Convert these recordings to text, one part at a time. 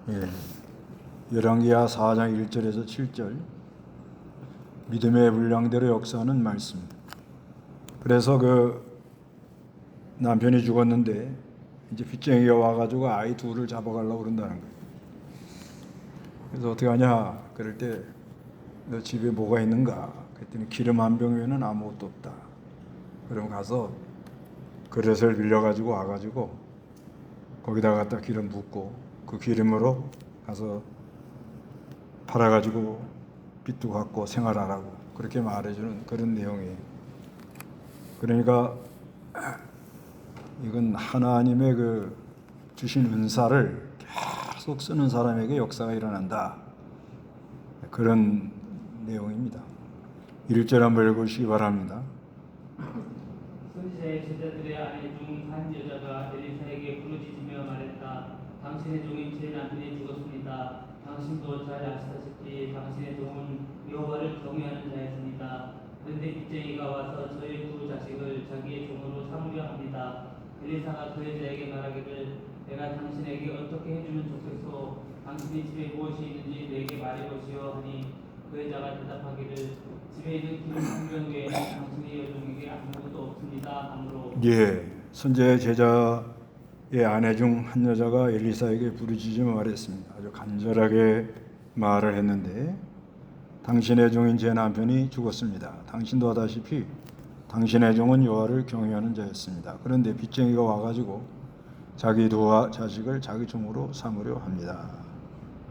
예, 열왕기하 4장 1절에서 7절 믿음의 분량대로 역사하는 말씀. 그래서 그 남편이 죽었는데 이제 빚쟁이가 와가지고 아이 둘을 잡아가려고 그런다는 거예요. 그래서 어떻게 하냐 그럴 때 너 집에 뭐가 있는가 그랬더니 기름 한 병 외에는 아무것도 없다. 그럼 가서 그릇을 빌려가지고 와가지고 거기다 갖다 기름 붓고 그 기름으로 가서 팔아가지고 빚도 갚고 생활하라고 그렇게 말해주는 그런 내용이에요. 그러니까 이건 하나님의 그 주신 은사를 계속 쓰는 사람에게 역사가 일어난다. 그런 내용입니다. 1절 한번 읽으시기 바랍니다. 선지자의 제자들의 아내 중 한 여자가 엘리사에게 부르짖으며 말했다. 당신의 종인 제 남편이 죽었습니다. 당신도 잘 아시다시피 당신의 종은 여호와를 경외하는 자였습니다. 그런데 빚쟁이가 와서 저의 두 자식을 자기의 종으로 삼으려 합니다. 엘리사가 그 여자에게 말하기를 내가 당신에게 어떻게 해주면 좋겠소? 당신이 집에 무엇이 있는지 내게 말해보시오 하니 그 여자가 대답하기를 집에 있는 기름 한 병 외에는 당신의 여종에게 아무것도 없습니다 하므로. 예, 선지자의 제자의 아내 중 한 여자가 엘리사에게 부르짖으며 말했습니다. 아주 간절하게 말을 했는데 당신의 종인 제 남편이 죽었습니다. 당신도 아다시피 당신의 종은 여호와를 경외하는 자였습니다. 그런데 빚쟁이가 와가지고 자기 두 자식을 자기 종으로 삼으려 합니다.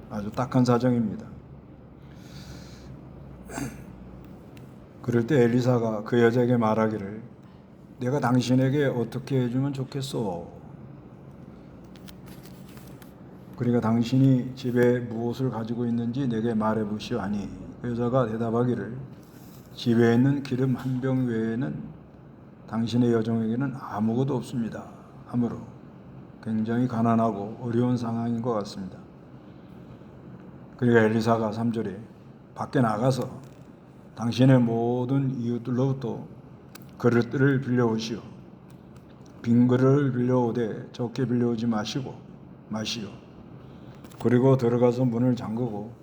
아주 딱한 사정입니다. 그럴 때 엘리사가 그 여자에게 말하기를 내가 당신에게 어떻게 해주면 좋겠소? 그러니까 당신이 집에 무엇을 가지고 있는지 내게 말해보시오 하니 그 여자가 대답하기를 집에 있는 기름 한 병 외에는 당신의 여종에게는 아무것도 없습니다 하므로 굉장히 가난하고 어려운 상황인 것 같습니다. 그러니까 엘리사가 3절에 밖에 나가서 당신의 모든 이웃들로부터 그릇들을 빌려오시오. 빈 그릇을 빌려오되 적게 빌려오지 마시오. 그리고 들어가서 문을 잠그고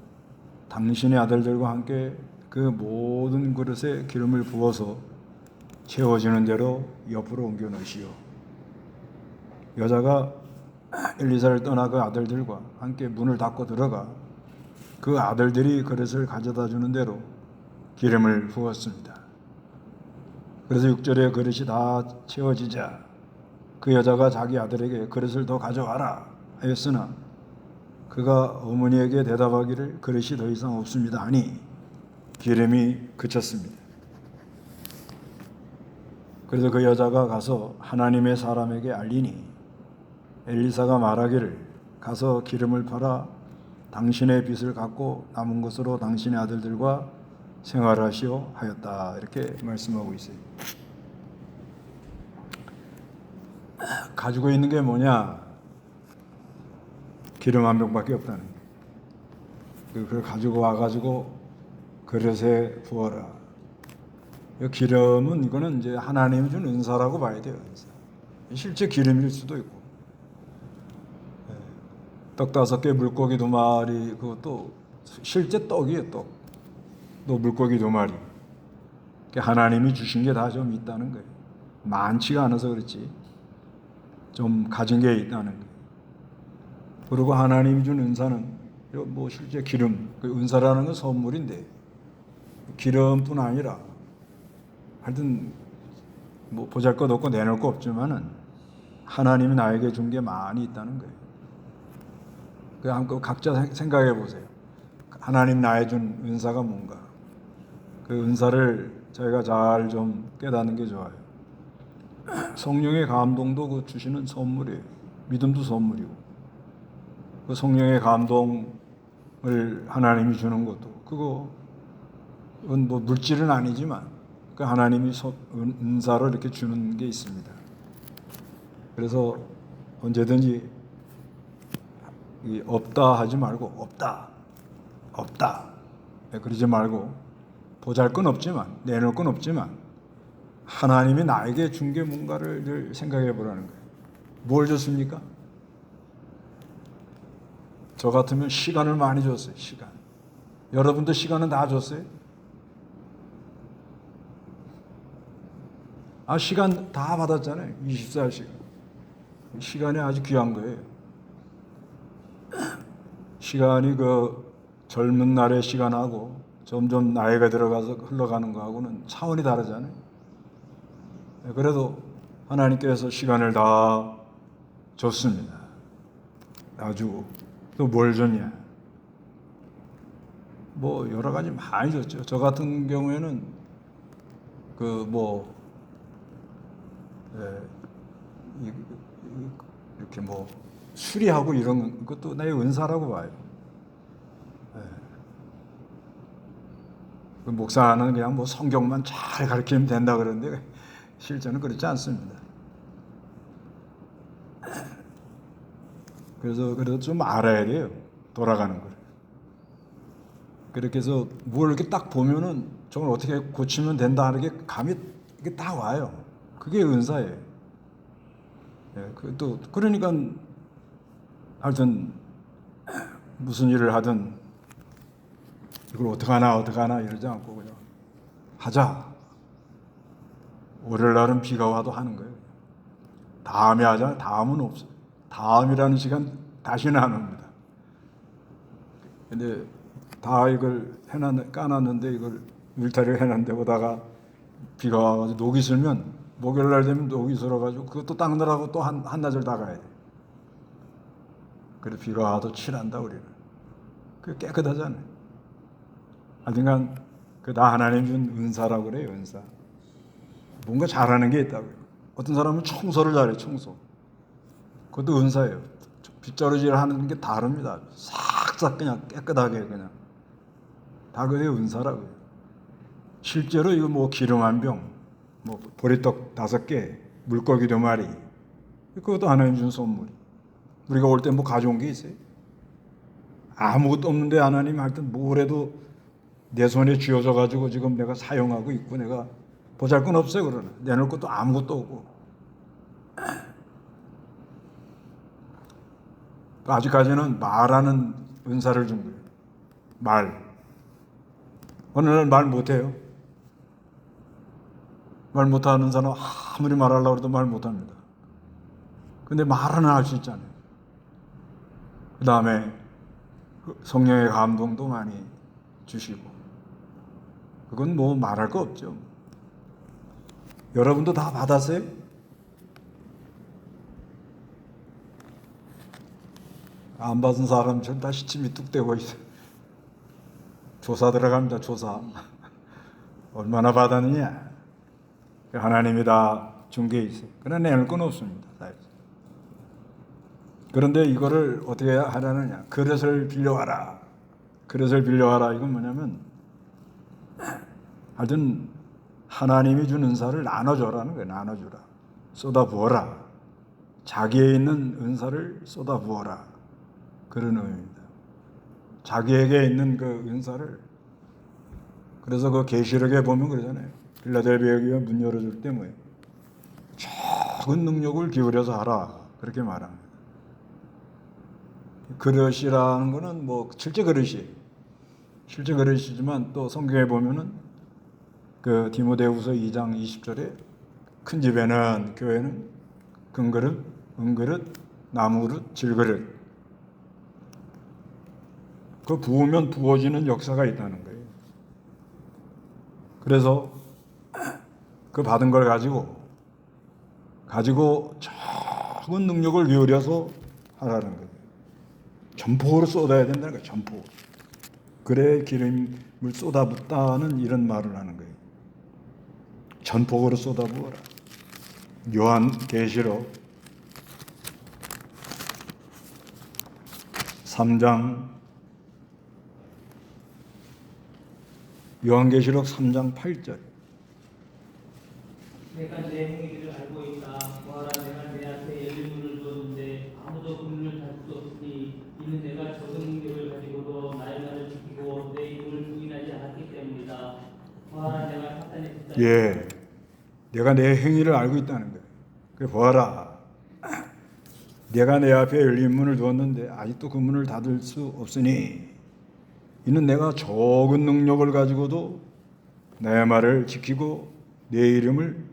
당신의 아들들과 함께 그 모든 그릇에 기름을 부어서 채워지는 대로 옆으로 옮겨 놓으시오. 여자가 엘리사를 떠나 그 아들들과 함께 문을 닫고 들어가 그 아들들이 그릇을 가져다 주는 대로 기름을 부었습니다. 그래서 6절에 그릇이 다 채워지자 그 여자가 자기 아들에게 그릇을 더 가져와라 하였으나 그가 어머니에게 대답하기를 그릇이 더 이상 없습니다 하니 기름이 그쳤습니다. 그래서 그 여자가 가서 하나님의 사람에게 알리니 엘리사가 말하기를 가서 기름을 팔아 당신의 빚을 갚고 남은 것으로 당신의 아들들과 생활하시오 하였다. 이렇게 말씀하고 있어요. 가지고 있는 게 뭐냐? 기름 한 병밖에 없다는 거예요. 그걸 가지고 와가지고 그릇에 부어라. 이 기름은 이거는 이제 하나님이 준 은사라고 봐야 돼요. 은사. 실제 기름일 수도 있고. 떡 5개, 물고기 2마리, 그것도 실제 떡이에요, 떡. 또 물고기 2마리. 하나님이 주신 게 다 좀 있다는 거예요. 많지가 않아서 그렇지. 좀 가진 게 있다는 거예요. 그리고 하나님이 준 은사는 뭐 실제 기름, 그 은사라는 건 선물인데 기름뿐 아니라 하여튼 뭐 보잘것없고 내놓을 거 없지만은 하나님이 나에게 준 게 많이 있다는 거예요. 그 한번 각자 생각해 보세요. 하나님 나에 준 은사가 뭔가. 그 은사를 저희가 잘 좀 깨닫는 게 좋아요. 성령의 감동도 그 주시는 선물이에요. 믿음도 선물이고. 그 성령의 감동을 하나님이 주는 것도 그건 뭐 물질은 아니지만 그 하나님이 은사를 이렇게 주는 게 있습니다. 그래서 언제든지 없다 하지 말고 없다 그러지 말고 보잘건 없지만 내놓을 건 없지만 하나님이 나에게 준 게 뭔가를 늘 생각해 보라는 거예요. 뭘 줬습니까? 저 같으면 시간을 많이 줬어요. 시간. 여러분도 시간은 다 줬어요? 아, 시간 다 받았잖아요. 24시간. 시간이 아주 귀한 거예요. 시간이 그 젊은 날의 시간하고 점점 나이가 들어가서 흘러가는 거하고는 차원이 다르잖아요. 그래도 하나님께서 시간을 다 줬습니다. 다 주고 또 뭘 줬냐? 뭐 여러 가지 많이 줬죠. 저 같은 경우에는 그 이렇게 뭐 수리하고 이런 것도 나의 은사라고 봐요. 그 목사는 그냥 뭐 성경만 잘 가르치면 된다 그러는데 실제는 그렇지 않습니다. 그래서 좀 알아야 돼요. 돌아가는 걸. 그렇게 해서 뭘 이렇게 딱 보면은 저걸 어떻게 고치면 된다 하는 게 감이 이게 딱 와요. 그게 은사예요. 예, 그러니까 하여튼 무슨 일을 하든 이걸 어떡하나 이러지 않고 그냥 하자. 월요일날은 비가 와도 하는 거예요. 다음에 하자. 다음은 없어요. 다음이라는 시간 다시는 안 옵니다. 근데 다 이걸 까놨는데 이걸 일탈을 해놨는데 오다가 비가 와가지고 녹이 슬면 목요일날 되면 녹이 슬어가지고 그것도 닦느라고 또 한나절 다 가야 돼. 그래서 비가 와도 칠한다 우리는. 그게 깨끗하잖아요. 하여튼간 나 하나님 준 은사라고 그래요. 은사. 뭔가 잘하는 게 있다고요. 어떤 사람은 청소를 잘해요. 청소. 그것도 은사예요. 빗자루질 하는 게 다릅니다. 싹싹 그냥 깨끗하게 그냥. 다 그게 은사라고요. 실제로 이거 뭐 기름 한 병, 뭐 보리떡 5개, 물고기 2마리. 그것도 하나님 준 선물. 우리가 올 때 뭐 가져온 게 있어요? 아무것도 없는데 하나님 하여튼 뭐래도 내 손에 쥐어져 가지고 지금 내가 사용하고 있고 내가 보잘것 없어요. 그러나 내놓을 것도 아무것도 없고 아직까지는 말하는 은사를 준 거예요. 말. 어느 날 말 못해요. 말 못하는 사람 아무리 말하려고 해도 말 못합니다. 근데 말은 할 수 있잖아요. 그 다음에 성령의 감동도 많이 주시고 그건 뭐 말할 거 없죠. 여러분도 다 받았어요? 안 받은 사람처럼 다 시침이 뚝 떼고 있어요. 조사 들어갑니다. 조사. 얼마나 받았느냐. 하나님이 다 준 게 있어요. 그러나 내놓을 건 없습니다. 그런데 이거를 어떻게 하라느냐. 그릇을 빌려와라. 그릇을 빌려와라. 이건 뭐냐면 하여튼 하나님이 준 은사를 나눠줘라는 거예요. 나눠주라. 쏟아부어라. 자기에 있는 은사를 쏟아부어라. 그런 의미입니다. 자기에게 있는 그 은사를 그래서 그 계시록에 보면 그러잖아요. 빌라델비아 교회 문 열어줄 때 뭐예요? 적은 능력을 기울여서 하라. 그렇게 말합니다. 그릇이라는 거는 뭐 실제 그릇이에요. 실제 그릇이지만 또 성경에 보면은 그 디모데후서 2장 20절에 큰 집에는 교회는 금그릇, 은그릇, 나무그릇, 질그릇 그 부으면 부어지는 역사가 있다는 거예요. 그래서 그 받은 걸 가지고 적은 능력을 기울여서 하라는 거예요. 전폭으로 쏟아야 된다는 거예요. 전폭. 그래 기름을 쏟아붓다는 이런 말을 하는 거예요. 전폭으로 쏟아부어라. 요한계시록 3장 요한계시록 3장 8절. 내가 내 행위를 알고 있다. 보아라, 내가 내 앞에 열린 문을 두었는데 아무도 그 문을 닫을 수 없으니 이는 내가 적은 능력을 가지고도 나의 말을 지키고 내 입을 부인하지 않았기 때문이다. 보아라, 내가 사탄의 뒷다리. 내가 내 행위를 알고 있다는 거예요. 그래 보아라. 내가 내 앞에 열린 문을 두었는데 아직도 그 문을 닫을 수 없으니 이는 내가 적은 능력을 가지고도 내 말을 지키고 내 이름을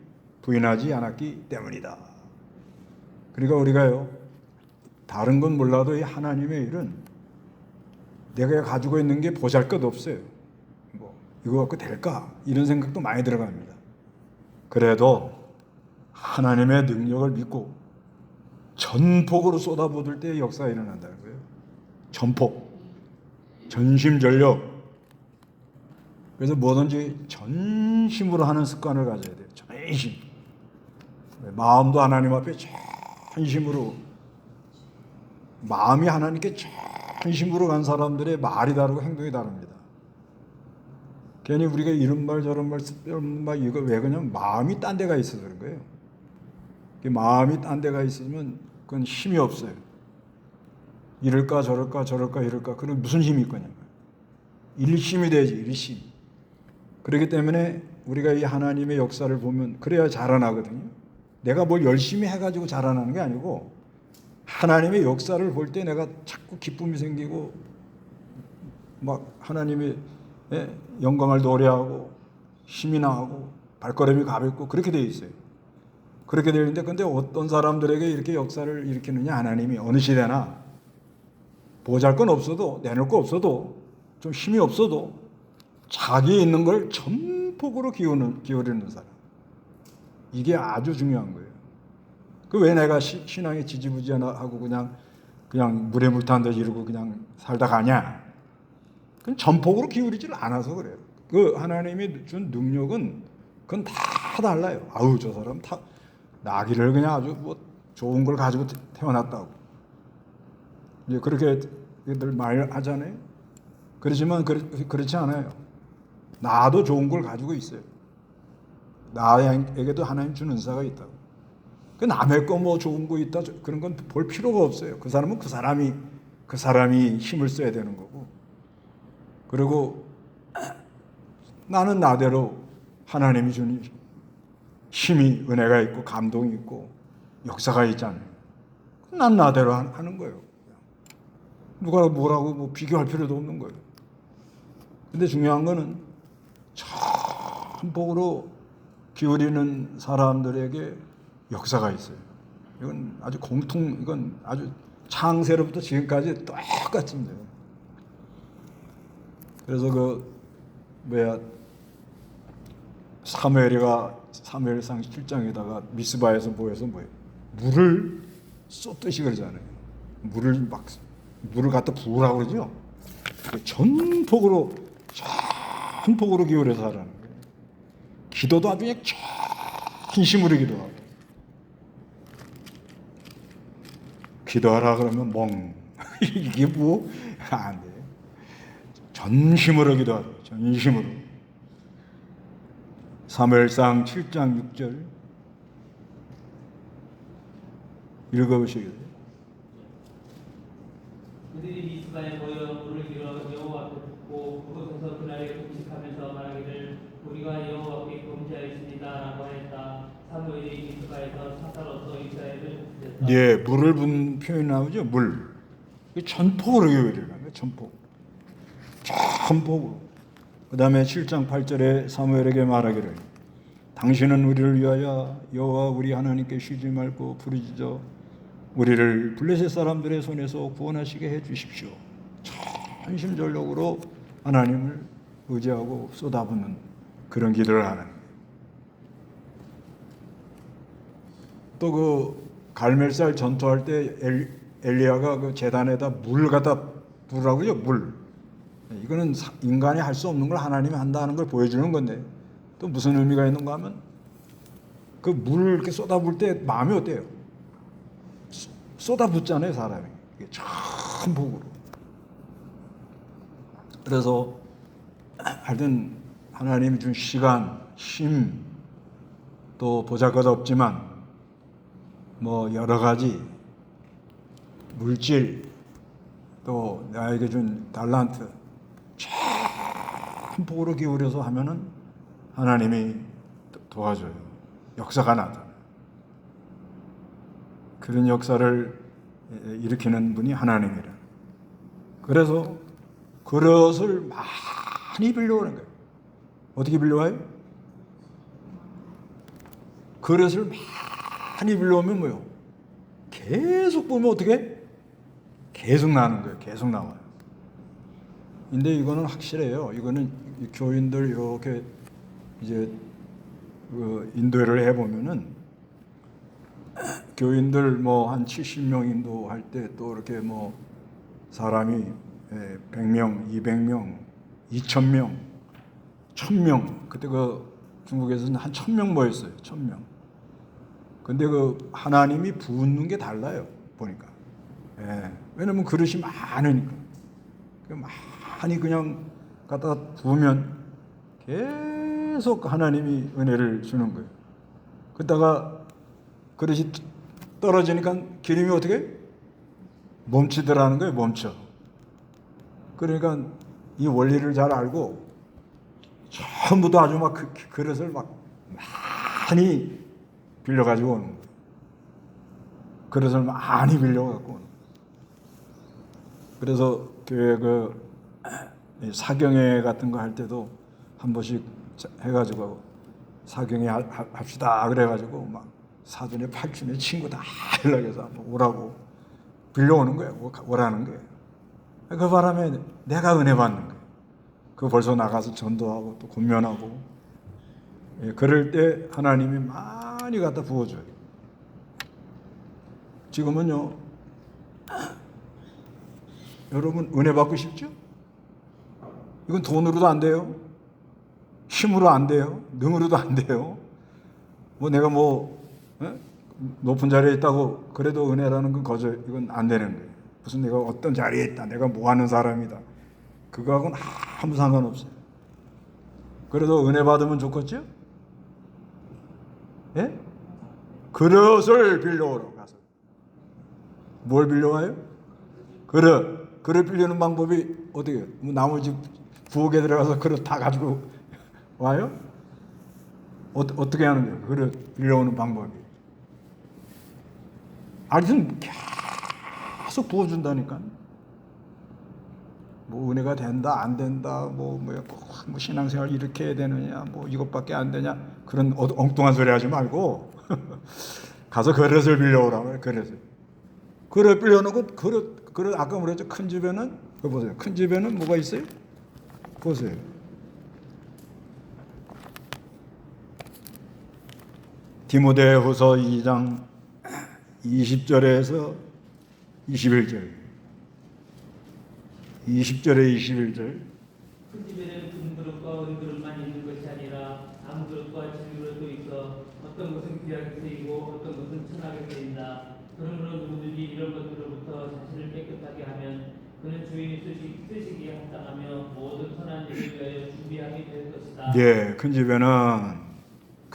부인하지 않았기 때문이다. 그러니까 우리가요, 다른 건 몰라도 이 하나님의 일은 내가 가지고 있는 게 보잘것없어요. 뭐 이거 갖고 될까? 이런 생각도 많이 들어갑니다. 그래도 하나님의 능력을 믿고 전폭으로 쏟아부을 때 역사가 일어난다는 거예요. 전폭, 전심전력. 그래서 뭐든지 전심으로 하는 습관을 가져야 돼요. 전심. 마음도 하나님 앞에 전심으로, 마음이 하나님께 전심으로 간 사람들의 말이 다르고 행동이 다릅니다. 괜히 우리가 이런 말 저런 말 이거 왜 그냥 마음이 딴 데가 있어서 그런 거예요. 마음이 딴 데가 있으면 그건 힘이 없어요. 이럴까 저럴까 이럴까, 그럼 무슨 힘이 있거냐. 일심이 되지, 일심. 그렇기 때문에 우리가 이 하나님의 역사를 보면 그래야 자라나거든요. 내가 뭘 열심히 해가지고 자라나는 게 아니고 하나님의 역사를 볼 때 내가 자꾸 기쁨이 생기고 막 하나님의 영광을 노래하고 힘이 나고 발걸음이 가볍고 그렇게 돼 있어요. 그렇게 되는데 근데 어떤 사람들에게 이렇게 역사를 일으키느냐, 하나님이 어느 시대나 보잘것 없어도, 내놓을 거 없어도, 좀 힘이 없어도 자기에 있는 걸 전폭으로 기울이는 사람. 이게 아주 중요한 거예요. 그 왜 내가 신앙이 지지부진하고 그냥 물에 물 탄 듯이 이러고 그냥 살다 가냐? 그건 전폭으로 기울이질 않아서 그래요. 그 하나님이 준 능력은 그건 다 달라요. 아우 저 사람 다 나기를 그냥 아주 뭐 좋은 걸 가지고 태어났다고. 이제 그렇게 늘 말하잖아요. 그렇지만 그렇지 않아요. 나도 좋은 걸 가지고 있어요. 나에게도 하나님 준 은사가 있다고. 그 남의 거 뭐 좋은 거 있다 그런 건 볼 필요가 없어요. 그 사람은 그 사람이 힘을 써야 되는 거고. 그리고 나는 나대로 하나님이 준 힘이, 은혜가 있고 감동이 있고 역사가 있잖아요. 난 나대로 하는 거예요. 누가 뭐라고 뭐 비교할 필요도 없는 거예요. 근데 중요한 거는 전폭으로 기울이는 사람들에게 역사가 있어요. 이건 아주 이건 아주 창세로부터 지금까지 똑같습니다. 그래서 사무엘상 7장에다가 미스바에서 모여서 물을 쏟듯이 그러잖아요. 물을 갖다 부으라고 그러죠. 전폭으로 기울여서 하라는 거예요. 기도도 아주 그냥 진심으로 기도하고. 기도하라 그러면 멍. 이게 뭐 안 돼. 전심으로 기도하라. 전심으로. 사무엘상 7장 6절 읽어보시겠어요? 그들이 미스바에 모여 물을 길어 여호와 앞에 붓고 그곳에서 그날에 금식하면서 말하기를 우리가 여호와께 범죄하였습니다라고 하였다. 사무엘이 미스바에서 사사로서 이스라엘을 부르셨다. 예, 물을 분 표현 나오죠. 물. 전폭으로 기울이는 거예요. 전폭으로. 그 다음에 7장 8절에 사무엘에게 말하기를 당신은 우리를 위하여 여호와 우리 하나님께 쉬지 말고 부르짖어 우리를 블레셋 사람들의 손에서 구원하시게 해주십시오. 전심전력으로 하나님을 의지하고 쏟아붓는 그런 기도를 하는 거예요. 또 그 갈멜살 전투할 때 엘리야가 그 제단에다 물 갖다 부으라고요. 물. 이거는 인간이 할 수 없는 걸 하나님이 한다는 걸 보여주는 건데 또 무슨 의미가 있는가 하면 그 물을 이렇게 쏟아부을 때 마음이 어때요? 쏟아붓잖아요, 사람이. 전폭으로. 그래서 하여튼 하나님이 준 시간, 힘, 또 보잘것없지만 뭐 여러 가지 물질, 또 나에게 준 달란트 전폭으로 기울여서 하면은 하나님이 도와줘요. 역사가 나타나요. 그런 역사를 일으키는 분이 하나님이라. 그래서 그릇을 많이 빌려오는 거예요. 어떻게 빌려와요? 그릇을 많이 빌려오면 뭐요? 계속 보면 어떻게? 계속 나는 거예요. 계속 나와요. 근데 이거는 확실해요. 이거는 교인들 이렇게 이제 그 인도를 해보면은 교인들 뭐 한 70명 인도할 때 또 이렇게 뭐 사람이 100명, 200명, 2000명, 1000명. 그때 그 중국에서는 한 1000명 모였어요. 1000명. 근데 그 하나님이 붓는 게 달라요. 보니까. 왜냐면 그릇이 많으니까. 많이 그냥 갖다가 부으면 계속 하나님이 은혜를 주는 거예요. 그러다가 그릇이 떨어지니까 기름이 어떻게? 멈추더라는 거예요. 멈춰. 그러니까 이 원리를 잘 알고 전부도 아주 막 그릇을 막 많이 빌려가지고 오는 거예요. 그릇을 많이 빌려갖고 오는 거예요. 그래서 교회 그 사경회 같은 거 할 때도 한 번씩 해가지고 사경회 합시다 그래가지고 막 사돈에 팔촌에 친구 다 연락해서 오라고 빌려오는 거예요. 오라는 거예요. 그 바람에 내가 은혜 받는 거예요. 그 벌써 나가서 전도하고 또 권면하고 그럴 때 하나님이 많이 갖다 부어줘요. 지금은요, 여러분 은혜 받고 싶죠? 이건 돈으로도 안 돼요. 힘으로 안 돼요. 능으로도 안 돼요. 뭐 내가 뭐 높은 자리에 있다고 그래도 은혜라는 건 거저 이건 안 되는 거예요. 무슨 내가 어떤 자리에 있다. 내가 뭐 하는 사람이다. 그거하고는 아무 상관없어요. 그래도 은혜 받으면 좋겠죠? 예? 그릇을 빌려오러 가서. 뭘 빌려와요? 그릇. 그릇 빌리는 방법이 어떻게 해요? 뭐 나머지 부엌에 들어가서 그릇 다 가지고 와요? 어떻게 하는 거예요? 그릇 빌려오는 방법이. 하여튼 계속 부어준다니까. 뭐 은혜가 된다 안 된다 뭐 신앙생활 이렇게 해야 되느냐 뭐 이것밖에 안 되냐 그런 엉뚱한 소리 하지 말고 가서 그릇을 빌려오라고. 그릇 빌려놓고 그릇 아까 그랬죠. 큰 집에는 그거 보세요. 큰 집에는 뭐가 있어요? 보세요. 디모데후서 2장 20절에서 21절. 20절에 21절. 큰 집에는 금 그릇과 은 그릇만 있는 것이 아니라 남 그릇과 진 그릇도 있어 어떤 것은 귀하게 쓰이고 어떤 것은 천하게 쓰인다. 그러므로 누구든지 이런 것들로부터 자신을 깨끗하게 하면 그는 주인이 쓰시기에 합당하며 모든 선한 일을 위하여 준비하게 될 것이다. 예, 큰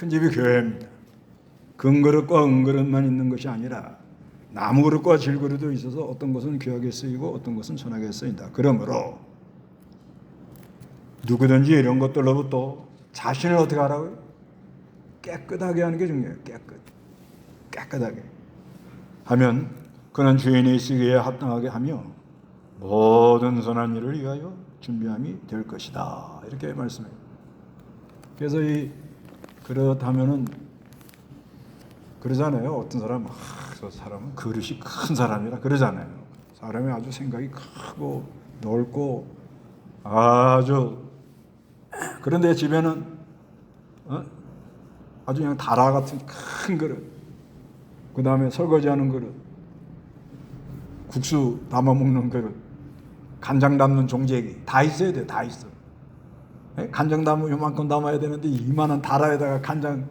집이 교회입니다. 금그릇과 은그릇만 있는 것이 아니라 나무그릇과 질그릇도 있어서 어떤 것은 귀하게 쓰이고 어떤 것은 천하게 쓰인다. 그러므로 누구든지 이런 것들로부터 자신을 어떻게 하라고요? 깨끗하게 하는 게 중요해요. 깨끗하게 하면 그는 주인이 쓰기에 합당하게 하며 모든 선한 일을 위하여 준비함이 될 것이다. 이렇게 말씀해요. 그래서 이 그렇다면은 그러잖아요. 어떤 사람 저 사람은 그릇이 큰 사람이라 그러잖아요. 사람이 아주 생각이 크고 넓고 아주 그런데 집에는 아주 그냥 다라 같은 큰 그릇, 그 다음에 설거지하는 그릇, 국수 담아 먹는 그릇, 간장 담는 종재기 다 있어야 돼. 다 있어. 간장 담으면 요만큼 담아야 되는데 이만한 다라에다가 간장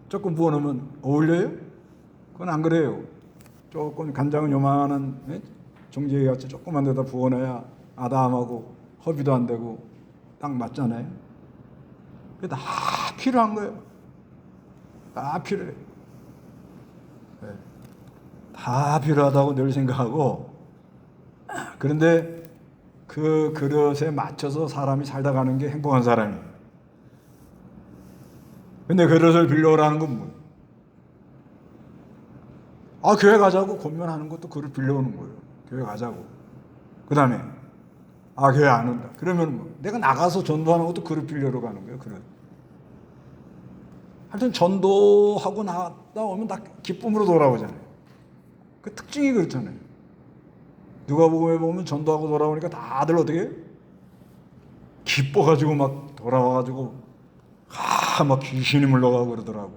조금 부어놓으면 어울려요? 그건 안 그래요. 조금 간장은 요만한 종재기 같이 조그만 데다 부어놔야 아담하고 허비도 안 되고 딱 맞잖아요. 그게 다 필요한 거예요. 다 필요해요. 다 필요하다고 늘 생각하고 그런데 그 그릇에 맞춰서 사람이 살다 가는 게 행복한 사람이에요. 근데 그릇을 빌려오라는 건 뭐예요? 아, 교회 가자고 권면하는 것도 그를 빌려오는 거예요. 교회 가자고. 그 다음에 아, 교회 안 온다. 그러면 뭐 내가 나가서 전도하는 것도 그를 빌려러 가는 거예요. 그를. 하여튼 전도하고 나갔다 오면 다 기쁨으로 돌아오잖아요. 그 특징이 그렇잖아요. 누가복음에 보면 전도하고 돌아오니까 다들 어떻게 기뻐가지고 막 돌아와가지고 막 귀신이 물러가고 그러더라고.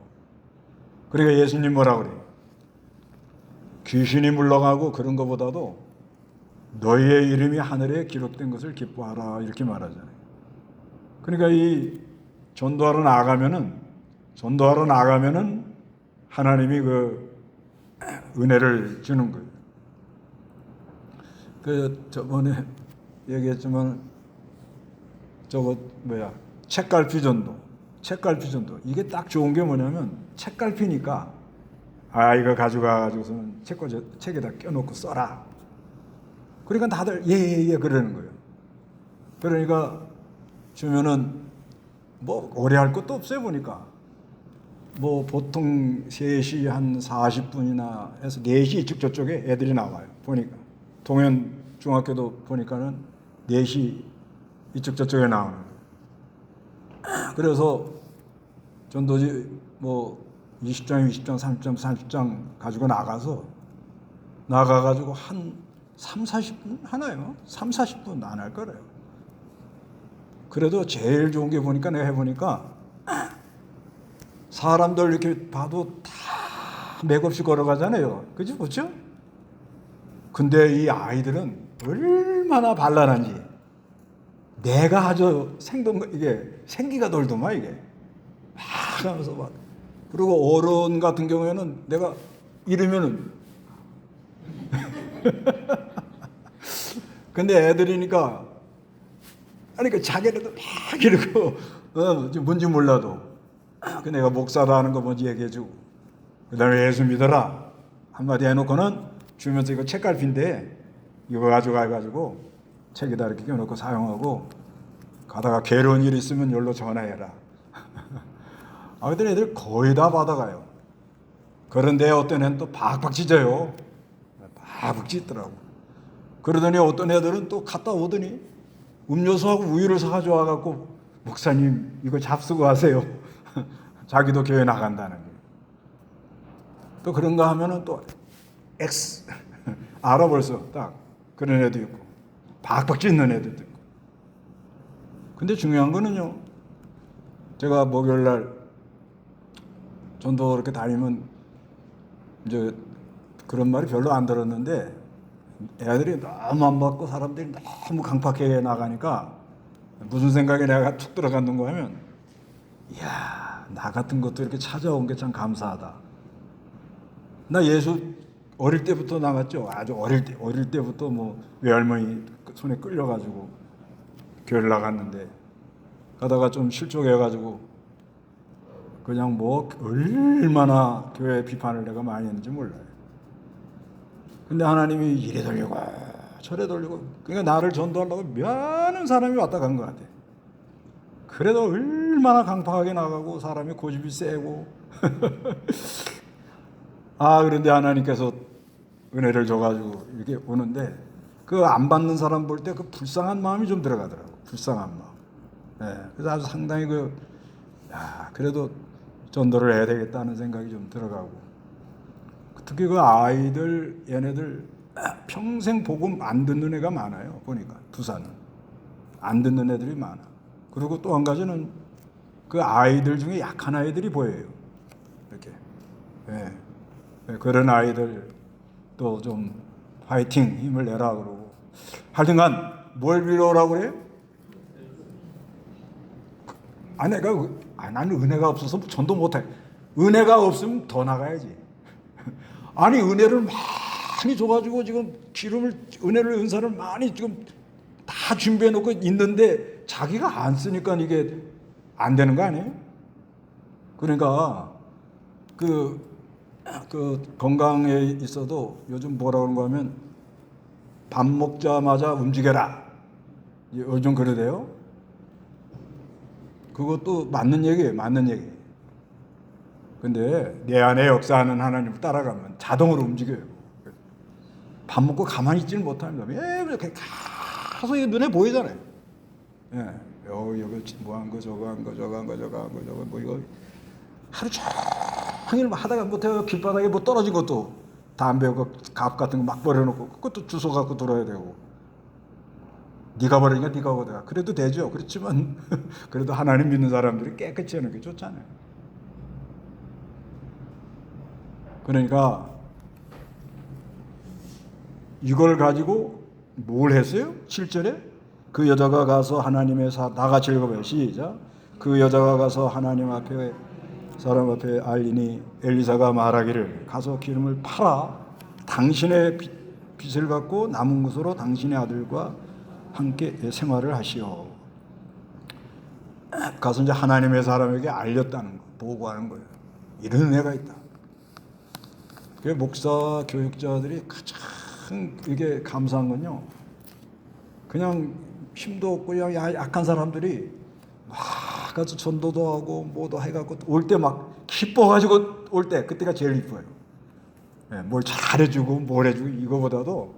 그러니까 예수님 뭐라 그래요? 귀신이 물러가고 그런 것보다도 너희의 이름이 하늘에 기록된 것을 기뻐하라 이렇게 말하잖아요. 그러니까 이 전도하러 나가면은 하나님이 그 은혜를 주는 거예요. 그 저번에 얘기했지만 저거 뭐야 책갈피 전도 이게 딱 좋은 게 뭐냐면 책갈피니까 아 이거 가져가가지고서는 책에다 껴놓고 써라. 그러니까 다들 예 그러는 거예요. 그러니까 주면은 뭐 오래 할 것도 없어요. 보니까 뭐 보통 3시 한 40분이나 해서 4시 이쪽 저쪽에 애들이 나와요. 보니까 동현 중학교도 보니까는 4시 이쪽 저쪽에 나오는 거예요. 그래서 전도지 뭐 20장 30장 가지고 나가가지고 한 3, 40분 하나요? 3, 40분 안 할 거래요. 그래도 제일 좋은 게 보니까 내가 해보니까 사람들 이렇게 봐도 다 맥없이 걸어가잖아요. 그죠? 그렇죠? 근데 이 아이들은 얼마나 발랄한지 내가 아주 이게 생기가 돌더만 이게 막 하면서 막 그리고 어른 같은 경우에는 내가 이러면은 근데 애들이니까 아니 그 자기네도 막 이러고 뭔지 몰라도 그 내가 목사다 하는 거 뭔지 얘기해주고 그 다음에 예수 믿어라 한마디 해놓고는 주면서 이거 책갈피인데 이거 가져가가지고 책에다 이렇게 껴놓고 사용하고 가다가 괴로운 일 있으면 여기로 전화해라. 아, 근데 애들 거의 다 받아가요. 그런데 어떤 애는 또 박박 찢어요. 박박 찢더라고. 그러더니 어떤 애들은 또 갔다 오더니 음료수하고 우유를 사가지고 와갖고 목사님 이거 잡수고 하세요. 자기도 교회 나간다는 거예요. 또 그런가 하면은 또 X 알아 벌써 딱 그런 애도 있고 박박 찢는 애들도 있고. 근데 중요한 거는요. 제가 목요일날 전도 이렇게 다니면 이제 그런 말이 별로 안 들었는데 애들이 너무 안 받고 사람들이 너무 강팍하게 나가니까 무슨 생각에 내가 툭 들어갔는가 하면 이야 나 같은 것도 이렇게 찾아온 게 참 감사하다. 나 예수 어릴 때부터 나갔죠. 아주 어릴 때부터 뭐 외할머니 손에 끌려가지고 교회를 나갔는데 가다가 좀 실족해가지고 그냥 뭐 얼마나 교회 비판을 내가 많이 했는지 몰라요. 근데 하나님이 이래 돌리고 저래 돌리고 그러니까 나를 전도하려고 많은 사람이 왔다 간 것 같아. 그래도 얼마나 강팍하게 나가고 사람이 고집이 세고 아 그런데 하나님께서 은혜를 줘가지고 이렇게 오는데 그 안 받는 사람 볼 때 그 불쌍한 마음이 좀 들어가더라고. 불쌍한 마음. 네, 그래서 아주 상당히 그래도 전도를 해야 되겠다는 생각이 좀 들어가고 특히 그 아이들 얘네들 평생 복음 안 듣는 애가 많아요. 보니까 부산은 안 듣는 애들이 많아. 그리고 또 한 가지는 그 아이들 중에 약한 아이들이 보여요. 이렇게 그런 아이들 또 좀 파이팅 힘을 내라 그러고 하여튼간 뭘 빌어오라고 그래요? 나는 은혜가 없어서 전도 못해. 은혜가 없으면 더 나가야지. 아니 은혜를 많이 줘가지고 지금 은혜를 은사를 많이 지금 다 준비해놓고 있는데 자기가 안 쓰니까 이게 안 되는 거 아니에요? 그러니까 그 건강에 있어도 요즘 뭐라고 하는가 하면 밥 먹자마자 움직여라. 요즘 그러대요. 그것도 맞는 얘기예요. 맞는 얘기. 근데 내 안에 역사하는 하나님을 따라가면 자동으로 움직여요. 밥 먹고 가만히 있지는 못합니다. 왜 이렇게 계속 눈에 보이잖아요. 예, 여기 뭐 한 거 저거 한 거 저거 한 거 저거 한 거 저거 뭐 이거 하루 종일 하다가 못해요. 길바닥에 뭐 떨어진 것도 담배 갑 같은 거 막 버려놓고 그것도 주워 갖고 돌아야 되고. 네가 버리니까 네가 버려. 그래도 되죠. 그렇지만 그래도 하나님 믿는 사람들이 깨끗이 하는 게 좋잖아요. 그러니까 이걸 가지고 뭘 했어요? 7절에 그 여자가 가서 하나님의 나같이 읽어봐요. 시작. 그 여자가 가서 하나님 앞에 사람 앞에 알리니 엘리사가 말하기를 가서 기름을 팔아 당신의 빚을 갖고 남은 것으로 당신의 아들과 함께 생활을 하시오. 가서 이제 하나님의 사람에게 알렸다는 거, 보고하는 거예요. 이런 은혜가 있다. 그 목사 교육자들이 가장 이게 감사한 건요. 그냥 힘도 없고 그냥 약한 사람들이 막 가서 전도도 하고 뭐도 해갖고 올 때 막 기뻐가지고 올 때 그때가 제일 이뻐요. 네, 뭘 잘해주고 뭘 해주고 이거보다도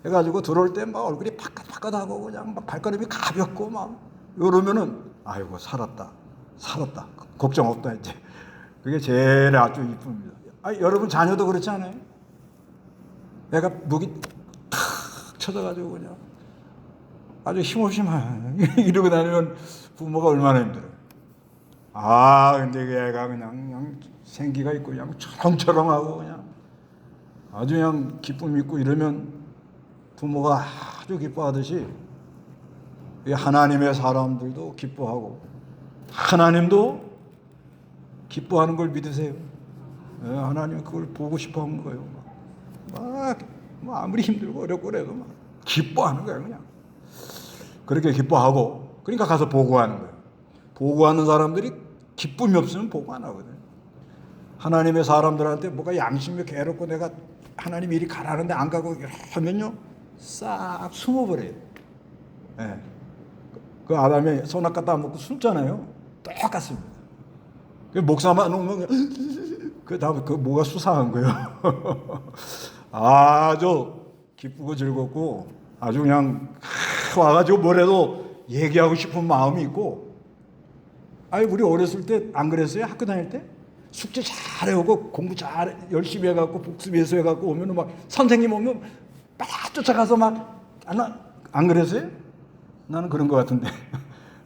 해가지고 들어올 때 막 얼굴이 파긋파긋하고 그냥 막 발걸음이 가볍고 막 이러면은 아이고 살았다 걱정 없다 이제 그게 제일 아주 이쁩니다. 여러분 자녀도 그렇지 않아요? 내가 목이 탁 쳐져가지고 그냥 아주 힘없이 막 이러고 다니면 부모가 얼마나 힘들어요. 근데 그 애가 그냥 생기가 있고 그냥 초롱초롱하고 그냥 아주 그냥 기쁨 있고 이러면 부모가 아주 기뻐하듯이 하나님의 사람들도 기뻐하고 하나님도 기뻐하는 걸 믿으세요. 하나님 그걸 보고 싶어 하는 거예요. 뭐 아무리 힘들고 어렵고 그래도 막 기뻐하는 거예요. 그냥 그렇게 기뻐하고 그러니까 가서 보고하는 거예요. 보고하는 사람들이 기쁨이 없으면 보고 안 하거든요. 하나님의 사람들한테 뭐가 양심이 괴롭고 내가 하나님 일이 가라는데 안 가고 하면요 싹 숨어버려요. 네. 그 아담이 선악 갖다 먹고 숨잖아요. 똑같습니다. 그 목사만 오면 그 다음에 그 뭐가 수상한 거예요. 아주 기쁘고 즐겁고 아주 그냥 와가지고 뭐래도 얘기하고 싶은 마음이 있고. 우리 어렸을 때 안 그랬어요? 학교 다닐 때 숙제 잘 해오고 공부 잘 열심히 해갖고 복습해서 해갖고 오면은 막 선생님 오면 막 쫓아가서 막 안 그랬어요? 나는 그런 것 같은데.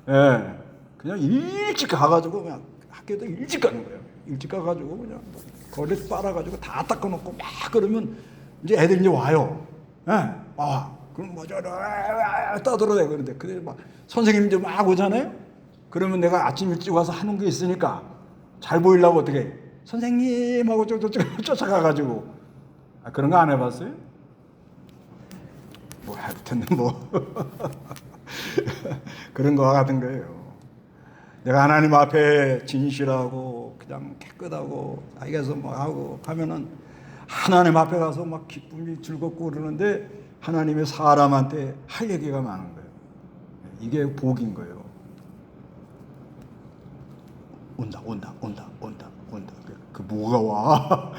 예, 그냥 일찍 가가지고 그냥 학교도 일찍 가는 거예요. 일찍 가가지고 그냥 거리 빨아가지고 다 닦아놓고 막 그러면 이제 애들이 이제 와요. 예, 그럼 뭐죠? 떠들어대고 그러는데 그래 막 선생님들 막 오잖아요. 그러면 내가 아침 일찍 와서 하는 게 있으니까 잘 보이려고 어떻게 해? 선생님하고 쫓아가가지고 그런 거 안 해봤어요? 뭐 하여튼 뭐 그런 거 같은 거예요. 내가 하나님 앞에 진실하고 그냥 깨끗하고 자기가서 뭐 하고 하면은 하나님 앞에 가서 막 기쁨이 즐겁고 그러는데 하나님의 사람한테 할 얘기가 많은 거예요. 이게 복인 거예요. 온다. 그 뭐가 와?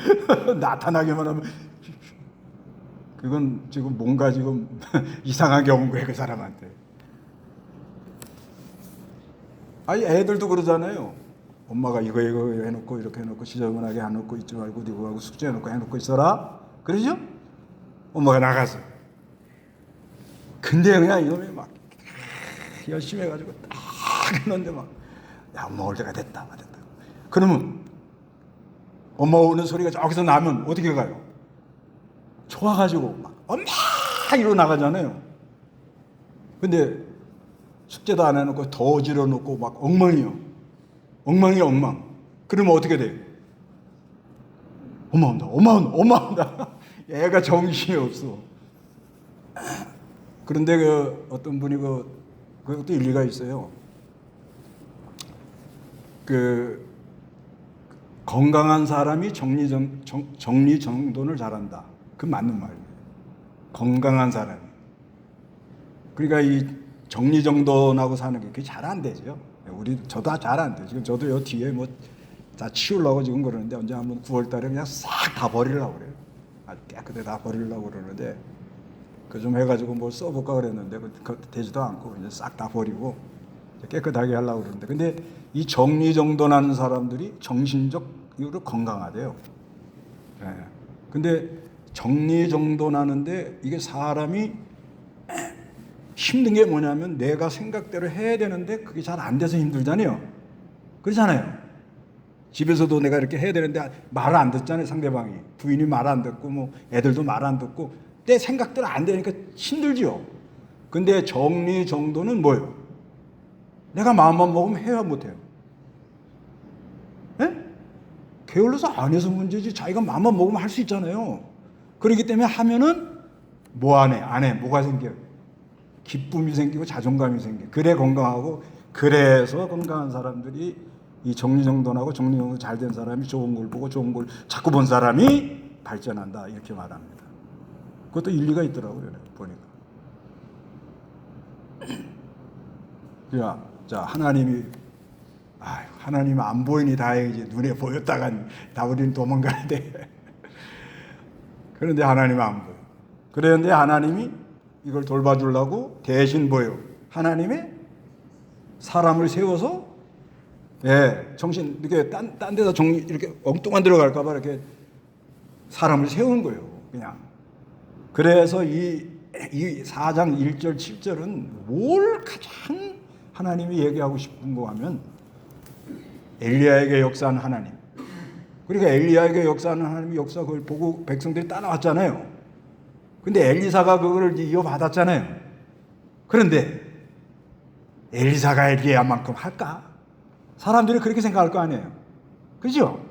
나타나기만 하면 그건 지금 뭔가 지금 이상하게 온 거예요, 그 사람한테. 애들도 그러잖아요. 엄마가 이거 해놓고 이렇게 해놓고 지저분하게 안 놓고 있지 말고 이거하고 숙제 해놓고 있어라. 그러죠? 엄마가 나가서. 근데 그냥 이놈이 막 열심히 해가지고 딱 했는데 막 야, 엄마 올 때가 됐다. 그러면 엄마 오는 소리가 저기서 나면 어떻게 가요? 좋아가지고 막 엄마 이러고 나가잖아요. 근데 숙제도 안 해놓고 더 어지러놓고 막 엉망이요. 엉망. 그러면 어떻게 돼요? 엄마 온다. 애가 정신이 없어. 그런데 그 어떤 분이 그것도 일리가 있어요. 그 건강한 사람이 정리정돈을 잘한다. 그 맞는 말이에요. 건강한 사람이. 그러니까 이 정리정돈하고 사는 게 그게 잘 안 되죠. 저도 잘 안 돼요. 지금 저도 요 뒤에 뭐 다 치우려고 지금 그러는데 언제 한번 9월 달에 그냥 싹 다 버리려고 그래요. 깨끗하게 다 버리려고 그러는데 그 좀 해가지고 뭘 써볼까 그랬는데 그 되지도 않고 이제 싹 다 버리고 깨끗하게 하려고 그러는데 근데 이 정리정돈하는 사람들이 정신적으로 건강하대요. 예. 근데 정리정돈하는데 이게 사람이 힘든 게 뭐냐면 내가 생각대로 해야 되는데 그게 잘 안 돼서 힘들잖아요. 그렇잖아요. 집에서도 내가 이렇게 해야 되는데 말을 안 듣잖아요. 상대방이. 부인이 말 안 듣고 뭐 애들도 말 안 듣고 내 생각대로 안 되니까 힘들지요. 근데 정리정돈은 뭐예요? 내가 마음만 먹으면 해야 못해요. 예? 게을러서 안 해서 문제지 자기가 마음만 먹으면 할 수 있잖아요. 그렇기 때문에 하면은 뭐 안 해? 안 해. 뭐가 생겨요? 기쁨이 생기고 자존감이 생겨요. 그래 건강하고 그래서 건강한 사람들이 이 정리정돈하고 정리정돈 잘 된 사람이 좋은 걸 보고 좋은 걸 자꾸 본 사람이 발전한다 이렇게 말합니다. 그것도 일리가 있더라고요. 보니까. 자 하나님이 하나님 안 보이니 다행이지 눈에 보였다간 다 우리는 도망가야 돼. 그런데 하나님 안 보여. 그런데 하나님이 이걸 돌봐주려고 대신 뭐예요? 하나님의 사람을 세워서 정신 이렇게 딴 데다 정리 이렇게 엉뚱한 데로 갈까봐 이렇게 사람을 세우는 거예요. 그냥. 그래서 이 4장 1절 7절은 뭘 가장 하나님이 얘기하고 싶은 거 하면 엘리야에게 역사한 하나님. 그러니까 엘리야에게 역사하는 하나님이 역사 그걸 보고 백성들이 따라왔잖아요. 근데 엘리사가 그걸 이어받았잖아요. 그런데 엘리사가 엘리야만큼 할까? 사람들이 그렇게 생각할 거 아니에요. 그죠?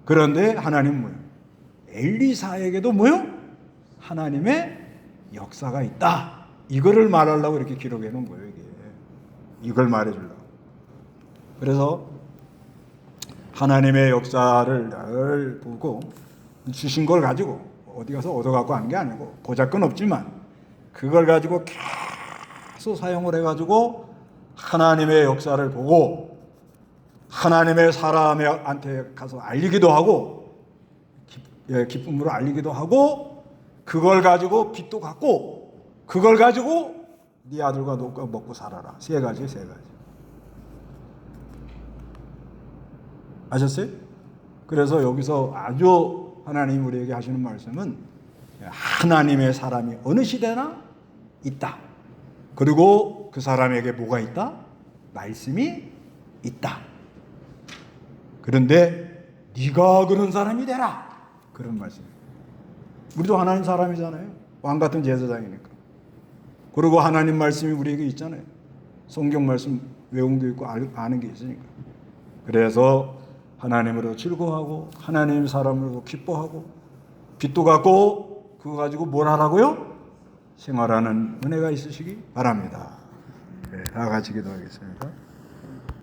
그런데 하나님은 뭐예요? 엘리사에게도 뭐예요? 하나님의 역사가 있다. 이거를 말하려고 이렇게 기록해 놓은 거예요. 이걸 말해주려고. 그래서 하나님의 역사를 늘 보고 주신 걸 가지고 어디 가서 얻어갖고 한 게 아니고 보잘건 없지만 그걸 가지고 계속 사용을 해가지고 하나님의 역사를 보고 하나님의 사람한테 가서 알리기도 하고 기쁨으로 알리기도 하고 그걸 가지고 빚도 갚고 그걸 가지고 네 아들과 너가 먹고 살아라. 세 가지. 아셨어요? 그래서 여기서 아주 하나님 우리에게 하시는 말씀은 하나님의 사람이 어느 시대나 있다. 그리고 그 사람에게 뭐가 있다? 말씀이 있다. 그런데 네가 그런 사람이 되라. 그런 말씀. 우리도 하나님 사람이잖아요. 왕 같은 제사장이니까. 그리고 하나님 말씀이 우리에게 있잖아요. 성경 말씀 외운 게 있고 아는 게 있으니까. 그래서 하나님으로 즐거워하고 하나님 사람으로 기뻐하고 빚도 갚고 그거 가지고 뭘 하라고요? 생활하는 은혜가 있으시기 바랍니다. 다 같이 기도하겠습니다.